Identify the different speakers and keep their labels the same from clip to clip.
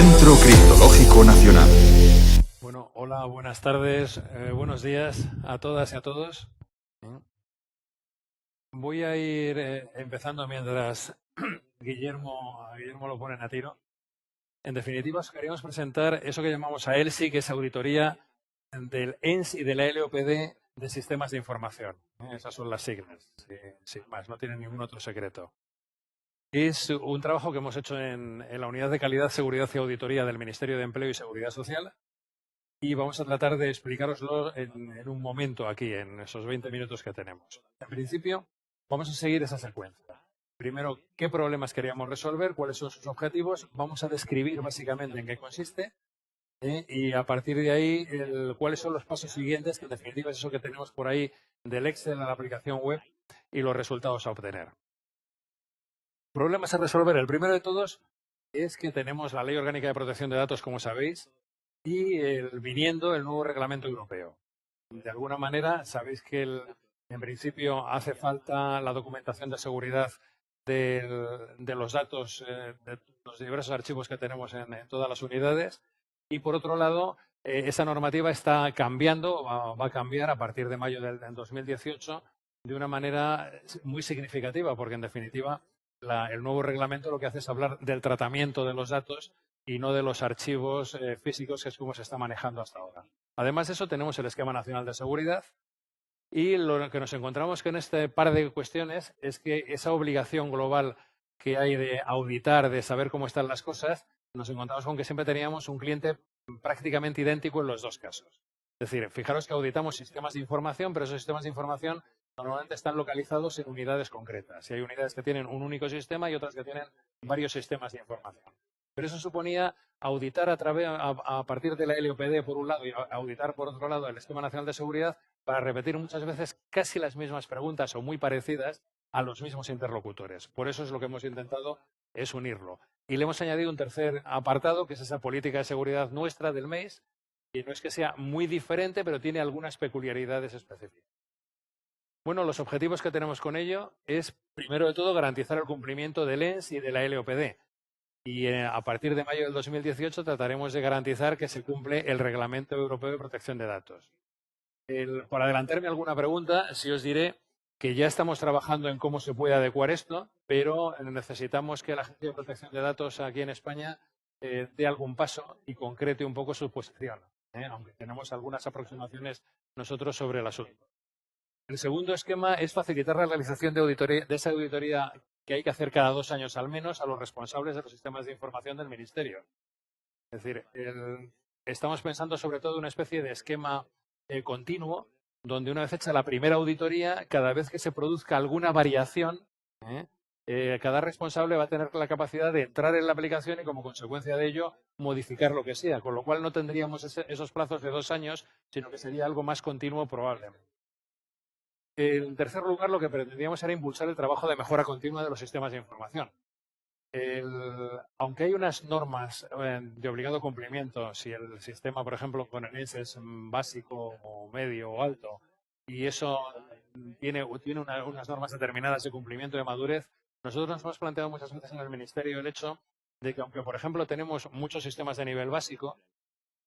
Speaker 1: Centro Criptológico Nacional.
Speaker 2: Bueno, hola, buenas tardes, buenos días a todas y a todos. Voy a ir empezando mientras Guillermo lo ponen a tiro. En definitiva, os queríamos presentar eso que llamamos a ELSI, que es auditoría del ENS y de la LOPD de sistemas de información. Esas son las siglas, sin más, no tienen ningún otro secreto. Es un trabajo que hemos hecho en la Unidad de Calidad, Seguridad y Auditoría del Ministerio de Empleo y Seguridad Social. Y vamos a tratar de explicároslo en un momento aquí, en esos 20 minutos que tenemos. En principio, vamos a seguir esa secuencia. Primero, qué problemas queríamos resolver, cuáles son sus objetivos. Vamos a describir básicamente en qué consiste. Y a partir de ahí, cuáles son los pasos siguientes, que en definitiva es eso que tenemos por ahí del Excel a la aplicación web y los resultados a obtener. Problemas a resolver. El primero de todos es que tenemos la Ley Orgánica de Protección de Datos, como sabéis, y viniendo el nuevo reglamento europeo. De alguna manera, sabéis que en principio hace falta la documentación de seguridad de los datos, de los diversos archivos que tenemos en todas las unidades. Y por otro lado, esa normativa está cambiando, va a cambiar a partir de mayo del 2018 de una manera muy significativa, porque en definitiva el nuevo reglamento lo que hace es hablar del tratamiento de los datos y no de los archivos físicos, que es como se está manejando hasta ahora. Además de eso, tenemos el Esquema Nacional de Seguridad y lo que nos encontramos con este par de cuestiones es que esa obligación global que hay de auditar, de saber cómo están las cosas, nos encontramos con que siempre teníamos un cliente prácticamente idéntico en los dos casos. Es decir, fijaros que auditamos sistemas de información, pero esos sistemas de información normalmente están localizados en unidades concretas. Y hay unidades que tienen un único sistema y otras que tienen varios sistemas de información. Pero eso suponía auditar a partir de la LOPD por un lado y auditar por otro lado el Esquema Nacional de Seguridad para repetir muchas veces casi las mismas preguntas o muy parecidas a los mismos interlocutores. Por eso es lo que hemos intentado, es unirlo. Y le hemos añadido un tercer apartado, que es esa política de seguridad nuestra del MEIS, y no es que sea muy diferente, pero tiene algunas peculiaridades específicas. Bueno, los objetivos que tenemos con ello es, primero de todo, garantizar el cumplimiento del ENS y de la LOPD. Y a partir de mayo del 2018 trataremos de garantizar que se cumple el Reglamento Europeo de Protección de Datos. Por adelantarme alguna pregunta, sí os diré que ya estamos trabajando en cómo se puede adecuar esto, pero necesitamos que la Agencia de Protección de Datos aquí en España dé algún paso y concrete un poco su posición, aunque tenemos algunas aproximaciones nosotros sobre el asunto. El segundo esquema es facilitar la realización de esa auditoría que hay que hacer cada 2 años al menos a los responsables de los sistemas de información del Ministerio. Es decir, estamos pensando sobre todo en una especie de esquema continuo, donde una vez hecha la primera auditoría, cada vez que se produzca alguna variación, cada responsable va a tener la capacidad de entrar en la aplicación y, como consecuencia de ello, modificar lo que sea, con lo cual no tendríamos esos plazos de 2 años, sino que sería algo más continuo probablemente. En tercer lugar, lo que pretendíamos era impulsar el trabajo de mejora continua de los sistemas de información. Aunque hay unas normas de obligado cumplimiento, si el sistema, por ejemplo, con el ENS es básico o medio o alto, y eso tiene unas normas determinadas de cumplimiento de madurez, nosotros nos hemos planteado muchas veces en el Ministerio el hecho de que, aunque, por ejemplo, tenemos muchos sistemas de nivel básico,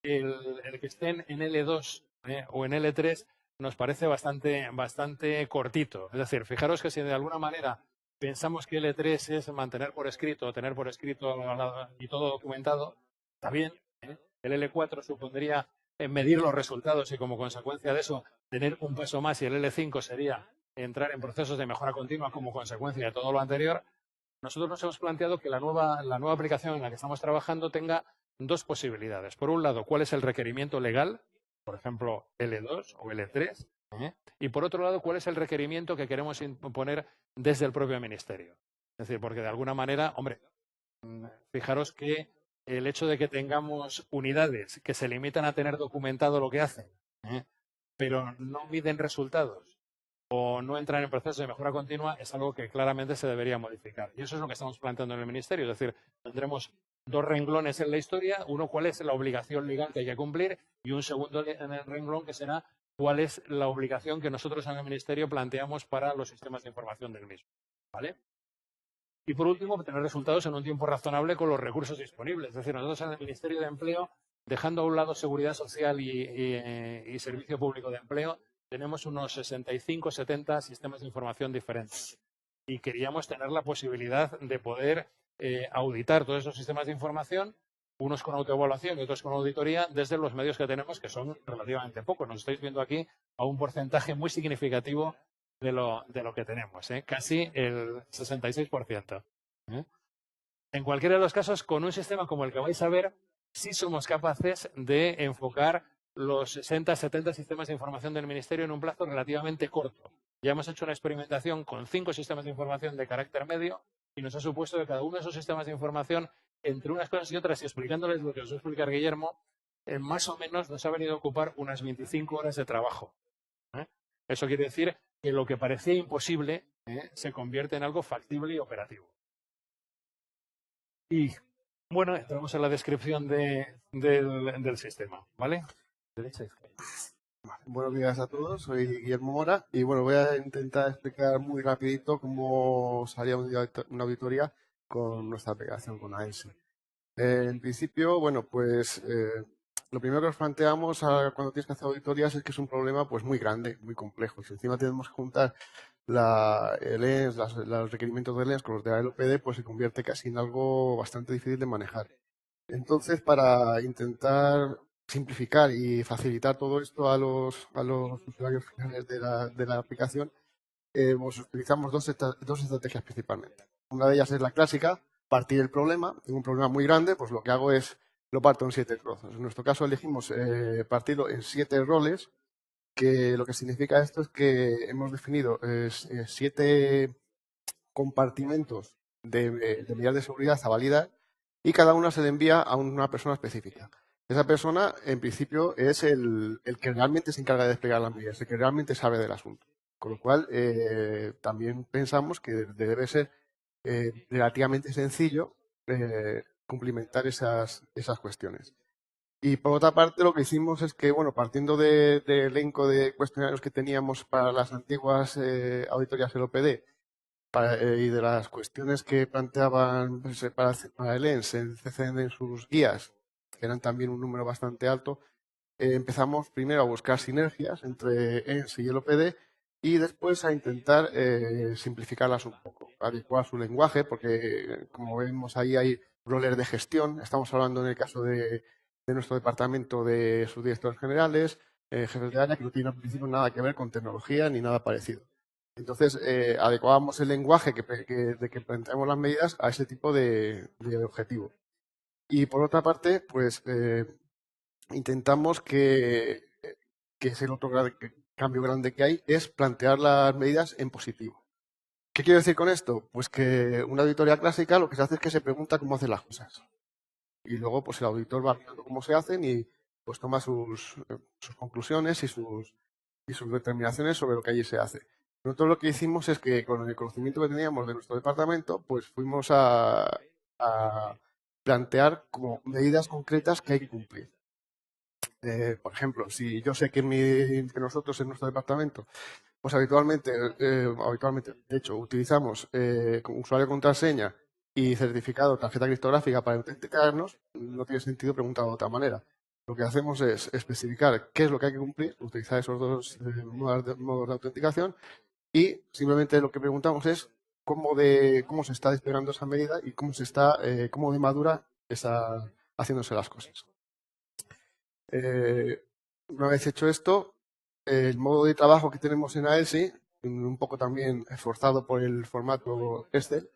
Speaker 2: el que estén en L2 o en L3 nos parece bastante cortito. Es decir, fijaros que si de alguna manera pensamos que L3 es mantener por escrito, tener por escrito y todo documentado, está bien. El L4 supondría medir los resultados y, como consecuencia de eso, tener un paso más, y el L5 sería entrar en procesos de mejora continua como consecuencia de todo lo anterior. Nosotros nos hemos planteado que la nueva aplicación en la que estamos trabajando tenga dos posibilidades. Por un lado, cuál es el requerimiento legal, por ejemplo, L2 o L3, y por otro lado, cuál es el requerimiento que queremos imponer desde el propio Ministerio. Es decir, porque de alguna manera, hombre, fijaros que el hecho de que tengamos unidades que se limitan a tener documentado lo que hacen, pero no miden resultados o no entran en procesos de mejora continua, es algo que claramente se debería modificar. Y eso es lo que estamos planteando en el Ministerio. Es decir, tendremos dos renglones en la historia. Uno, cuál es la obligación legal que hay que cumplir, y un segundo renglón que será cuál es la obligación que nosotros en el Ministerio planteamos para los sistemas de información del mismo. ¿Vale? Y por último, obtener resultados en un tiempo razonable con los recursos disponibles. Es decir, nosotros en el Ministerio de Empleo, dejando a un lado seguridad social y servicio público de empleo, tenemos unos 65 o 70 sistemas de información diferentes. Y queríamos tener la posibilidad de poder auditar todos esos sistemas de información, unos con autoevaluación y otros con auditoría, desde los medios que tenemos, que son relativamente pocos. Nos estáis viendo aquí a un porcentaje muy significativo de lo que tenemos, casi el 66%. En cualquiera de los casos, con un sistema como el que vais a ver, sí somos capaces de enfocar los 60, 70 sistemas de información del Ministerio en un plazo relativamente corto. Ya hemos hecho una experimentación con 5 sistemas de información de carácter medio y nos ha supuesto que cada uno de esos sistemas de información, entre unas cosas y otras, y explicándoles lo que os va a explicar Guillermo, más o menos nos ha venido a ocupar unas 25 horas de trabajo. Eso quiere decir que lo que parecía imposible se convierte en algo factible y operativo. Y bueno, entramos en la descripción del sistema, ¿vale? Derecha, izquierda.
Speaker 3: Buenos días a todos, soy Guillermo Mora y bueno, voy a intentar explicar muy rapidito cómo salía una auditoría con nuestra aplicación, con AENSI. En principio, bueno, pues lo primero que nos planteamos cuando tienes que hacer auditorías es que es un problema pues muy grande, muy complejo. Si encima tenemos que juntar el ENS, los requerimientos del ENS con los de la LOPD, pues se convierte casi en algo bastante difícil de manejar. Entonces, para intentar simplificar y facilitar todo esto a los usuarios finales de la aplicación, pues utilizamos dos estrategias principalmente. Una de ellas es la clásica, partir el problema. Tengo un problema muy grande, pues lo que hago es lo parto en 7 trozos. En nuestro caso elegimos partirlo en 7 roles, que lo que significa esto es que hemos definido 7 compartimentos de medidas de seguridad a validar y cada una se le envía a una persona específica. Esa persona, en principio, es el que realmente se encarga de desplegar las medidas, el que realmente sabe del asunto. Con lo cual, también pensamos que debe ser relativamente sencillo cumplimentar esas cuestiones. Y por otra parte, lo que hicimos es que, bueno, partiendo del elenco de cuestionarios que teníamos para las antiguas auditorías LOPD, y de las cuestiones que planteaban pues, para el ENS en CCN en sus guías, que eran también un número bastante alto, empezamos primero a buscar sinergias entre ENS y el OPD y después a intentar simplificarlas un poco, adecuar su lenguaje, porque como vemos ahí hay roles de gestión. Estamos hablando en el caso de nuestro departamento de sus directores generales, jefes de área, que no tienen al principio nada que ver con tecnología ni nada parecido. Entonces, adecuábamos el lenguaje de que planteamos las medidas a ese tipo de objetivo. Y por otra parte, pues intentamos que es el otro cambio grande que hay, es plantear las medidas en positivo. ¿Qué quiero decir con esto? Pues que una auditoría clásica lo que se hace es que se pregunta cómo hacer las cosas. Y luego, pues el auditor va viendo cómo se hacen y pues toma sus conclusiones y sus determinaciones sobre lo que allí se hace. Nosotros lo que hicimos es que con el conocimiento que teníamos de nuestro departamento, pues fuimos a plantear como medidas concretas que hay que cumplir. Por ejemplo, si yo sé que nosotros en nuestro departamento, pues habitualmente, de hecho, utilizamos usuario contraseña y certificado tarjeta criptográfica para autenticarnos, no tiene sentido preguntar de otra manera. Lo que hacemos es especificar qué es lo que hay que cumplir, utilizar esos dos modos de autenticación y simplemente lo que preguntamos es cómo se está desplegando esa medida y cómo de madura está haciéndose las cosas. Una vez hecho esto, el modo de trabajo que tenemos en AESI, un poco también esforzado por el formato Excel,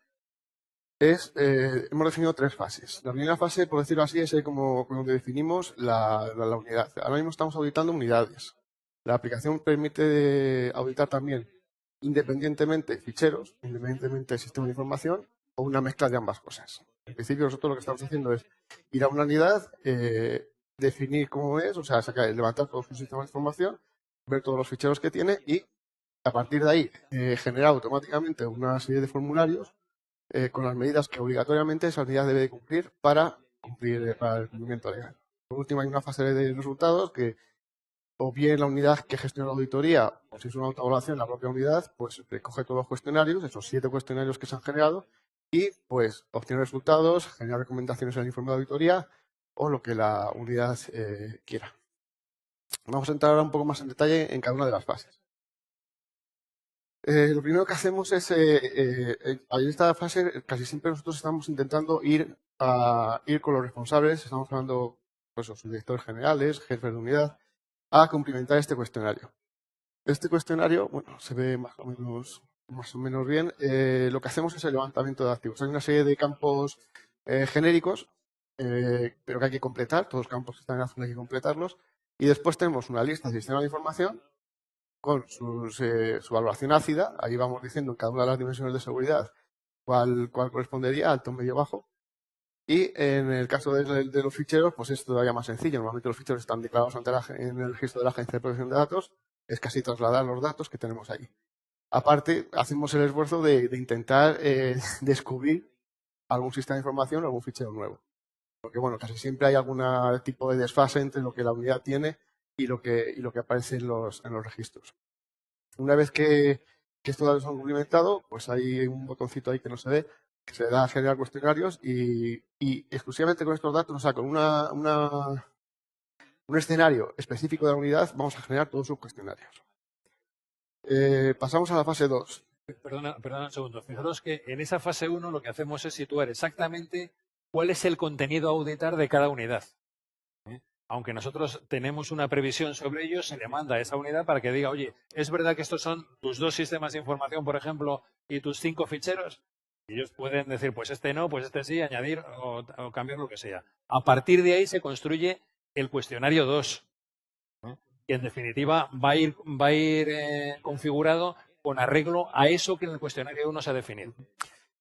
Speaker 3: hemos definido 3 fases. La primera fase, por decirlo así, es como definimos la unidad. Ahora mismo estamos auditando unidades. La aplicación permite auditar también independientemente ficheros, independientemente sistema de información o una mezcla de ambas cosas. En principio, nosotros lo que estamos haciendo es ir a una unidad, definir cómo es, o sea, levantar todo su sistema de información, ver todos los ficheros que tiene y a partir de ahí generar automáticamente una serie de formularios con las medidas que obligatoriamente esa unidad debe de cumplir para el cumplimiento legal. Por último, hay una fase de resultados que o bien la unidad que gestiona la auditoría, o si es una autoevaluación, la propia unidad, pues recoge todos los cuestionarios, esos 7 cuestionarios que se han generado, y pues obtener resultados, generar recomendaciones en el informe de auditoría o lo que la unidad quiera. Vamos a entrar ahora un poco más en detalle en cada una de las fases. Lo primero que hacemos es, en esta fase, casi siempre nosotros estamos intentando ir con los responsables, estamos hablando pues, los directores generales, jefes de unidad, a cumplimentar este cuestionario. Este cuestionario, bueno, se ve más o menos bien. Lo que hacemos es el levantamiento de activos. Hay una serie de campos genéricos, pero que hay que completar. Todos los campos que están en azul hay que completarlos. Y después tenemos una lista de sistemas de información con su valoración ácida. Ahí vamos diciendo en cada una de las dimensiones de seguridad cuál correspondería, alto, medio, bajo. Y en el caso de los ficheros, pues es todavía más sencillo. Normalmente los ficheros están declarados en el registro de la Agencia de Protección de Datos. Es casi trasladar los datos que tenemos ahí. Aparte, hacemos el esfuerzo de intentar descubrir algún sistema de información o algún fichero nuevo. Porque, bueno, casi siempre hay algún tipo de desfase entre lo que la unidad tiene y lo que aparece en los registros. Una vez que estos datos son cumplimentados, pues hay un botoncito ahí que no se ve, que se da a generar cuestionarios y exclusivamente con estos datos, o sea, con un escenario específico de la unidad, vamos a generar todos sus cuestionarios. Pasamos a la fase 2.
Speaker 2: Perdona un segundo. Fijaros que en esa fase 1 lo que hacemos es situar exactamente cuál es el contenido a auditar de cada unidad. Aunque nosotros tenemos una previsión sobre ello, se le manda a esa unidad para que diga, oye, ¿es verdad que estos son tus 2 sistemas de información, por ejemplo, y tus 5 ficheros? Y ellos pueden decir, pues este no, pues este sí, añadir o cambiar lo que sea. A partir de ahí se construye el cuestionario 2, que en definitiva va a ir configurado con arreglo a eso que en el cuestionario 1 se ha definido.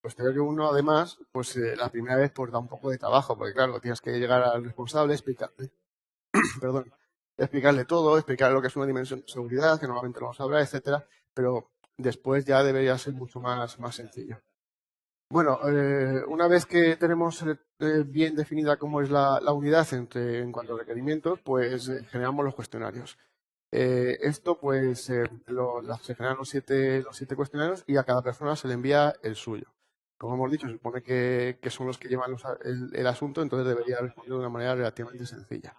Speaker 3: Cuestionario 1, además, pues la primera vez pues da un poco de trabajo, porque claro, tienes que llegar al responsable, explicarle, explicarle todo, explicarle lo que es una dimensión de seguridad, que normalmente no lo sabrá, etcétera, pero después ya debería ser mucho más sencillo. Bueno, una vez que tenemos bien definida cómo es la unidad en cuanto a requerimientos, pues generamos los cuestionarios. Esto, pues, se generan los siete cuestionarios y a cada persona se le envía el suyo. Como hemos dicho, se supone que son los que llevan el asunto, entonces debería responder de una manera relativamente sencilla.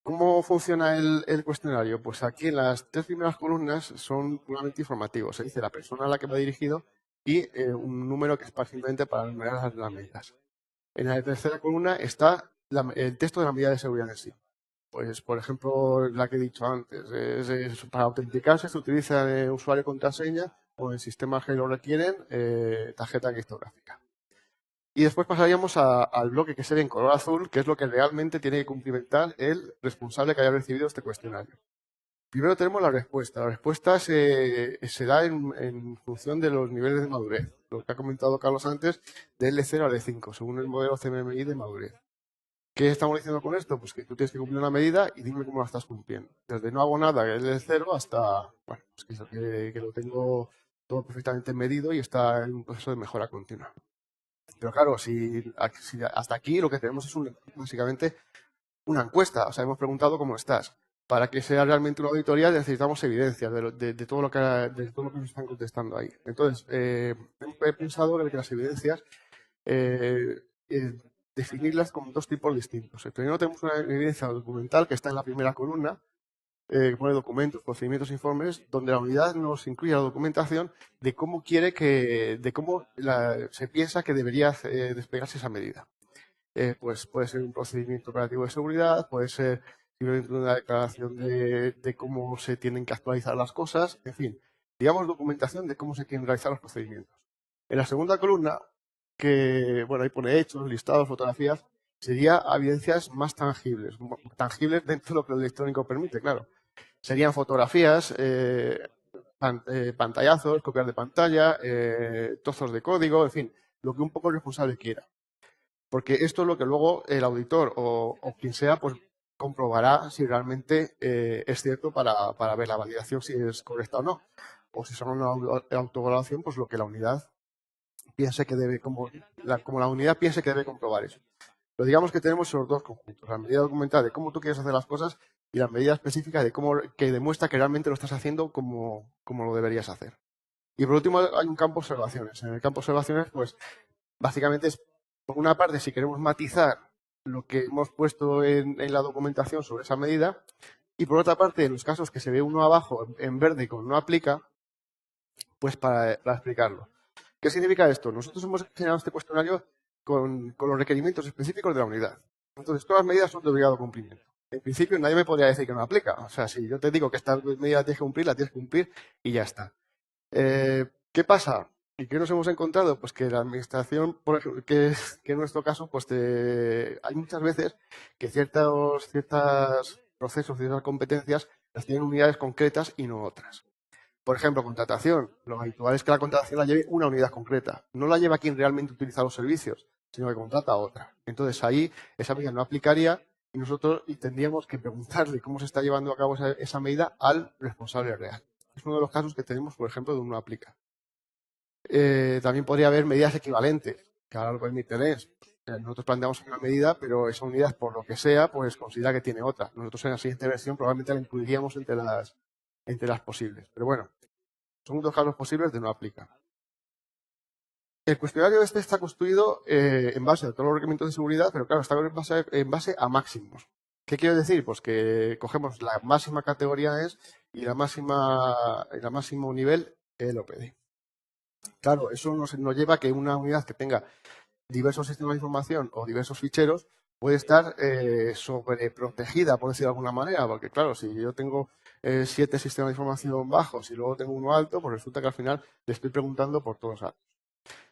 Speaker 3: ¿Cómo funciona el cuestionario? Pues aquí en las 3 primeras columnas son puramente informativos. Se dice la persona a la que va dirigido y un número que es simplemente para enumerar las medidas. En la tercera columna está el texto de la medida de seguridad en sí. Pues, por ejemplo, la que he dicho antes, para autenticarse se utiliza usuario contraseña o en sistemas que lo requieren, tarjeta criptográfica. Y después pasaríamos al bloque que sería en color azul, que es lo que realmente tiene que cumplimentar el responsable que haya recibido este cuestionario. Primero tenemos la respuesta. La respuesta se da en función de los niveles de madurez. Lo que ha comentado Carlos antes, de L0 a L5, según el modelo CMMI de madurez. ¿Qué estamos diciendo con esto? Pues que tú tienes que cumplir una medida y dime cómo la estás cumpliendo. Desde no hago nada, que es L0, hasta, bueno, pues que lo tengo todo perfectamente medido y está en un proceso de mejora continua. Pero claro, si hasta aquí lo que tenemos es básicamente una encuesta. O sea, hemos preguntado cómo estás. Para que sea realmente una auditoría necesitamos evidencias de todo lo que nos están contestando ahí. Entonces, he pensado que las evidencias definirlas como 2 tipos distintos. Primero tenemos una evidencia documental que está en la primera columna, que pone documentos, procedimientos, informes, donde la unidad nos incluye la documentación de cómo se piensa que debería desplegarse esa medida. Pues puede ser un procedimiento operativo de seguridad, puede ser simplemente una declaración de cómo se tienen que actualizar las cosas, en fin, digamos documentación de cómo se quieren realizar los procedimientos. En la segunda columna, que bueno, ahí pone hechos, listados, fotografías, sería evidencias más tangibles dentro de lo que el electrónico permite, claro. Serían fotografías, pantallazos, copias de pantalla, trozos de código, en fin, lo que un poco el responsable quiera. Porque esto es lo que luego el auditor o quien sea, pues comprobará si realmente es cierto para ver la validación si es correcta o no. O si son una autoevaluación, pues lo que la unidad piense que debe, como la unidad piense que debe comprobar eso. Pero digamos que tenemos esos 2 conjuntos, la medida documental de cómo tú quieres hacer las cosas y la medida específica de cómo que demuestra que realmente lo estás haciendo como lo deberías hacer. Y por último hay un campo de observaciones. En el campo de observaciones, pues básicamente es, por una parte, si queremos matizar lo que hemos puesto en la documentación sobre esa medida, y por otra parte, en los casos que se ve uno abajo en verde con no aplica, pues para explicarlo. ¿Qué significa esto? Nosotros hemos generado este cuestionario con los requerimientos específicos de la unidad. Entonces, todas las medidas son de obligado cumplimiento. En principio, nadie me podría decir que no aplica. O sea, si yo te digo que esta medida la tienes que cumplir, la tienes que cumplir y ya está. ¿Qué pasa? ¿Y qué nos hemos encontrado? Pues que la administración, por ejemplo, que en nuestro caso, pues hay muchas veces que ciertos procesos, ciertas competencias, las tienen unidades concretas y no otras. Por ejemplo, contratación. Lo habitual es que la contratación la lleve una unidad concreta. No la lleva quien realmente utiliza los servicios, sino que contrata a otra. Entonces ahí esa medida no aplicaría y nosotros tendríamos que preguntarle cómo se está llevando a cabo esa medida al responsable real. Es uno de los casos que tenemos, por ejemplo, de un no aplica. También podría haber medidas equivalentes, que ahora lo permiten es. Nosotros planteamos una medida, pero esa unidad, por lo que sea, pues considera que tiene otra. Nosotros en la siguiente versión probablemente la incluiríamos entre las posibles. Pero bueno, son dos casos posibles de no aplica. El cuestionario este está construido en base a todos los requerimientos de seguridad, pero claro, está en base a máximos. ¿Qué quiero decir? Pues que cogemos la máxima categoría ES y el máximo nivel el OPD. Claro, eso nos lleva a que una unidad que tenga diversos sistemas de información o diversos ficheros puede estar sobreprotegida, por decirlo de alguna manera, porque claro, si yo tengo 7 sistemas de información bajos y luego tengo uno alto, pues resulta que al final le estoy preguntando por todos los datos.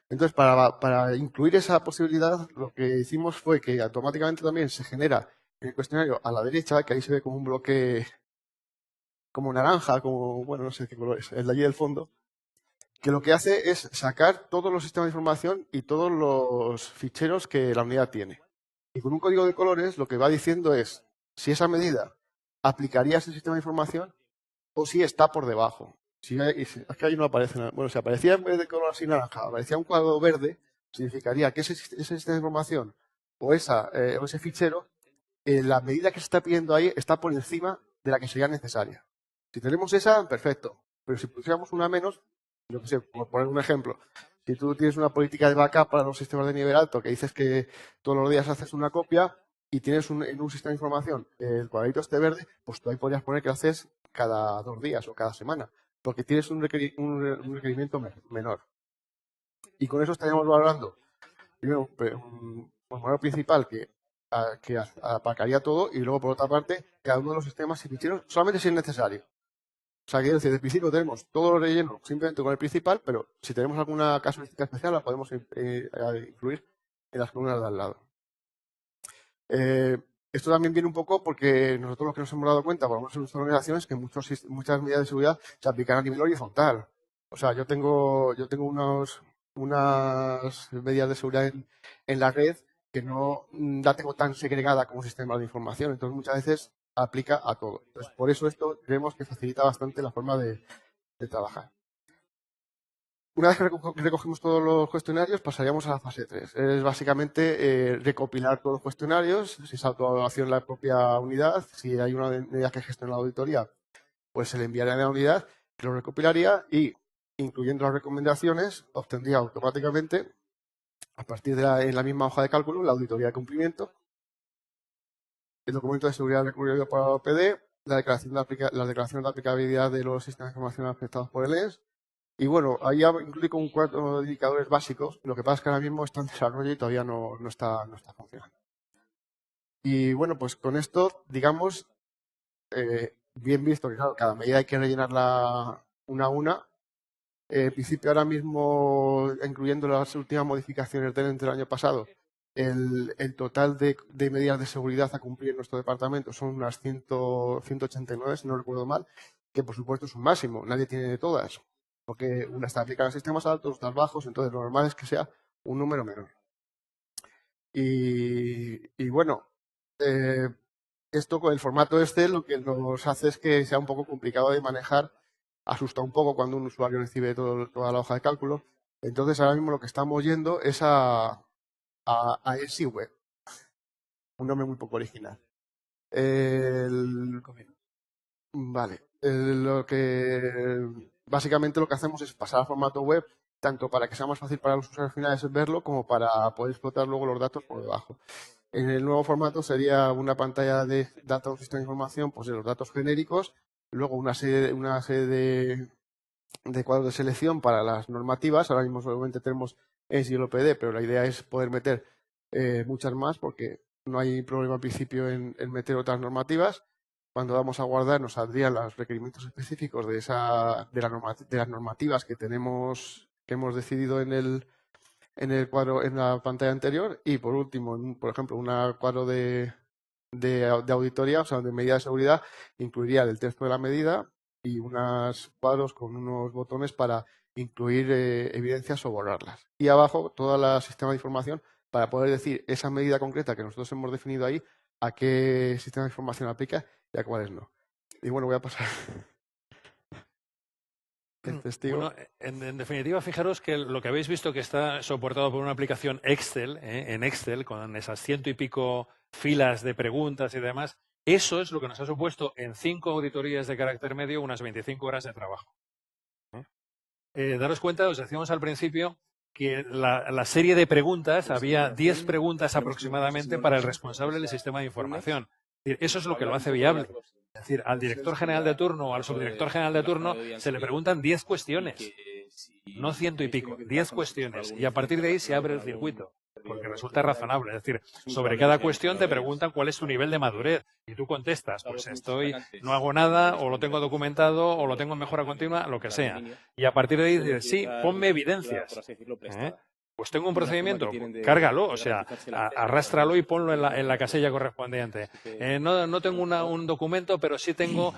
Speaker 3: Entonces, para incluir esa posibilidad, lo que hicimos fue que automáticamente también se genera el cuestionario a la derecha, que ahí se ve como un bloque como naranja, como, bueno, no sé qué color es, el de allí del fondo, que lo que hace es sacar todos los sistemas de información y todos los ficheros que la unidad tiene. Y con un código de colores lo que va diciendo es si esa medida aplicaría a ese sistema de información o si está por debajo. Es que ahí no aparece nada. Bueno, si aparecía en vez de color así naranja, aparecía un cuadro verde, significaría que ese sistema de información o ese fichero, la medida que se está pidiendo ahí está por encima de la que sería necesaria. Si tenemos esa, perfecto. Pero si pusiéramos una menos, yo qué sé, por poner un ejemplo, si tú tienes una política de backup para los sistemas de nivel alto que dices que todos los días haces una copia y tienes en un sistema de información el cuadradito este verde, pues tú ahí podrías poner que haces cada 2 días o cada semana, porque tienes un requerimiento menor. Y con eso estaríamos valorando, primero, un formulario principal que abarcaría todo y luego, por otra parte, cada uno de los sistemas y ficheros solamente si es necesario. O sea, quiero decir, de principio tenemos todo lo relleno simplemente con el principal, pero si tenemos alguna casuística especial la podemos incluir en las columnas de al lado. Esto también viene un poco porque nosotros lo que nos hemos dado cuenta, por lo menos en nuestra organización, es que muchas medidas de seguridad se aplican a nivel horizontal. O sea, yo tengo unas medidas de seguridad en la red que no la tengo tan segregada como un sistema de información. Entonces, muchas veces aplica a todo. Entonces, por eso esto creemos que facilita bastante la forma de trabajar. Una vez que recogemos todos los cuestionarios, pasaríamos a la fase 3. Es básicamente recopilar todos los cuestionarios, si es autoevaluación en la propia unidad, si hay una unidad que gestiona la auditoría, pues se le enviaría a la unidad, que lo recopilaría y, incluyendo las recomendaciones, obtendría automáticamente, a partir de en la misma hoja de cálculo, la auditoría de cumplimiento, el documento de seguridad recurrido por la OPD, las declaraciones de aplicabilidad de los sistemas de información afectados por el ES. Y bueno, ahí incluye con 4 indicadores básicos. Lo que pasa es que ahora mismo está en desarrollo y todavía no está funcionando. Y bueno, pues con esto, digamos, bien visto que claro, cada medida hay que rellenarla una a una. En principio, ahora mismo, incluyendo las últimas modificaciones del año pasado, el total de medidas de seguridad a cumplir en nuestro departamento son unas 189, si no recuerdo mal, que por supuesto es un máximo, nadie tiene de todas, porque una está aplicada a sistemas altos, otras bajos, entonces lo normal es que sea un número menor. Y bueno, esto con el formato este lo que nos hace es que sea un poco complicado de manejar, asusta un poco cuando un usuario recibe toda la hoja de cálculo. Entonces ahora mismo lo que estamos yendo es a ESIWeb, un nombre muy poco original. Vale, básicamente lo que hacemos es pasar al formato web, tanto para que sea más fácil para los usuarios finales verlo, como para poder explotar luego los datos por debajo. En el nuevo formato sería una pantalla de datos, sistema de información, pues de los datos genéricos, luego una serie de cuadros de selección para las normativas. Ahora mismo solamente tenemos ENS y el OPD, pero la idea es poder meter muchas más, porque no hay problema al principio en meter otras normativas. Cuando vamos a guardar nos saldrían los requerimientos específicos de las normativas que hemos decidido en el cuadro, en la pantalla anterior. Y por último, por ejemplo, un cuadro de auditoría, o sea, de medida de seguridad, incluiría el texto de la medida y unos cuadros con unos botones para incluir evidencias o borrarlas. Y abajo todo el sistema de información para poder decir esa medida concreta que nosotros hemos definido ahí, a qué sistema de información aplica y a cuáles no. Y bueno, voy a pasar el testigo.
Speaker 2: Bueno, en definitiva, fijaros que lo que habéis visto que está soportado por una aplicación Excel, en Excel, con esas 100 y pico filas de preguntas y demás, eso es lo que nos ha supuesto en 5 auditorías de carácter medio unas 25 horas de trabajo. Daros cuenta, os decíamos al principio, que la serie de preguntas, había 10 preguntas aproximadamente para el responsable del sistema de información. Eso es lo que lo hace viable. Es decir, al director general de turno o al subdirector general de turno se le preguntan 10 cuestiones, no 100 y pico, 10 cuestiones. Y a partir de ahí se abre el circuito, porque resulta razonable. Es decir, sobre cada cuestión te preguntan cuál es tu nivel de madurez y tú contestas, pues no hago nada, o lo tengo documentado, o lo tengo en mejora continua, lo que sea. Y a partir de ahí dices, sí, ponme evidencias. Pues tengo un procedimiento, cárgalo, o sea, arrástralo y ponlo en la casilla correspondiente. No tengo un documento, pero sí tengo,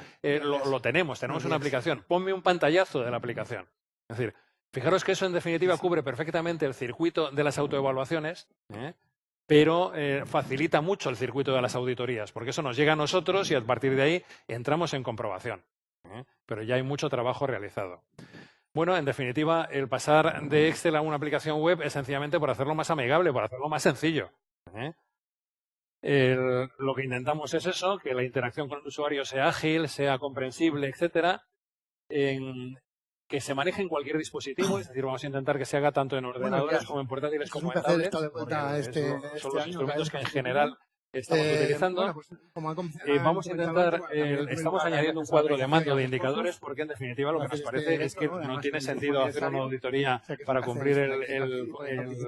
Speaker 2: tenemos una aplicación. Ponme un pantallazo de la aplicación. Es decir, fijaros que eso en definitiva cubre perfectamente el circuito de las autoevaluaciones, pero facilita mucho el circuito de las auditorías, porque eso nos llega a nosotros y a partir de ahí entramos en comprobación. Pero ya hay mucho trabajo realizado. Bueno, en definitiva, el pasar de Excel a una aplicación web es sencillamente por hacerlo más amigable, por hacerlo más sencillo. Lo que intentamos es eso, que la interacción con el usuario sea ágil, sea comprensible, etcétera, que se maneje en cualquier dispositivo, es decir, vamos a intentar que se haga tanto en ordenadores como en portátiles como en tablets, son los instrumentos que en general estamos utilizando. Vamos a intentar, estamos añadiendo un cuadro de mando de indicadores porque en definitiva lo que nos parece es que no tiene sentido hacer una auditoría para cumplir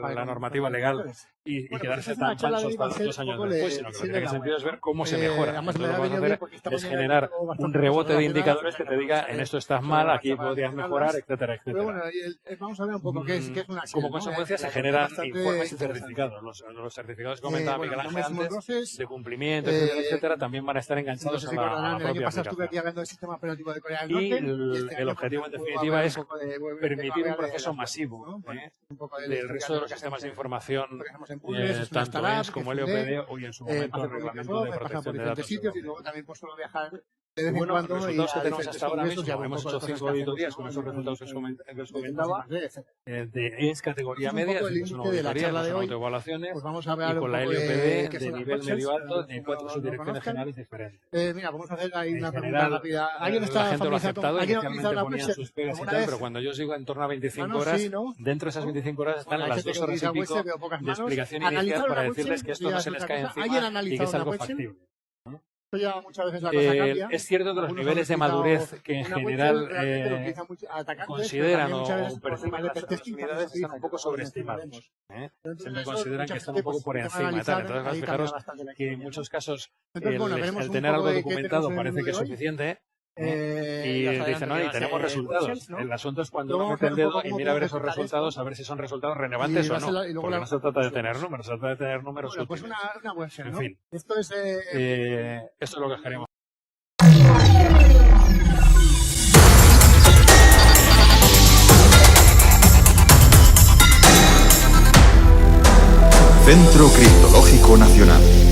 Speaker 2: la normativa legal y quedarse tan panchos para 2 años después, sino que lo que tiene sentido es ver cómo se mejora. Entonces, lo que vamos a hacer es generar un rebote de indicadores que te diga en esto estás mal, aquí podrías mejorar, etcétera, etcétera.
Speaker 4: Pero bueno, vamos a ver un poco qué es una Excel.
Speaker 2: Como consecuencia se generan informes y certificados. Los certificados que comentaba Miguel Ángel antes, de cumplimiento, etcétera, también van a estar enganchados a la propia aplicación. Y el objetivo, en definitiva, es permitir un proceso masivo del resto de los sistemas de información, tanto ENS como el OPD, hoy en su momento el Reglamento de Protección de Datos. Bueno, los resultados que tenemos hasta ahora mismo, hemos hecho 5 auditorías con esos resultados que os comentaba, de ENS categoría media, es una auditoría, no son autoevaluaciones, y con la LOPD de nivel medio-alto de 4 subdirecciones generales diferentes.
Speaker 4: Mira, vamos a hacer ahí una pregunta rápida.
Speaker 2: La gente lo ha aceptado, inicialmente ponían sus pegas y tal, pero cuando yo os digo en torno a 25 horas, dentro de esas 25 horas están las 2 horas y pico de explicación inicial para decirles que esto no se les cae encima y que es algo factible. Es cierto que los niveles de madurez que en general consideran o perciben las otras unidades están un poco sobreestimados. Siempre consideran que están un poco por encima. Entonces, fijaros que en muchos casos el tener algo documentado parece que es suficiente. Y dicen, no, y tenemos resultados. El asunto es cuando uno mete el dedo y mira a ver esos resultados, a ver si son resultados relevantes o no. Porque no se trata de tener números, se trata de tener números útiles.
Speaker 4: Pues una website,
Speaker 2: en fin,
Speaker 4: esto
Speaker 2: es lo que queremos.
Speaker 1: Centro Criptológico Nacional.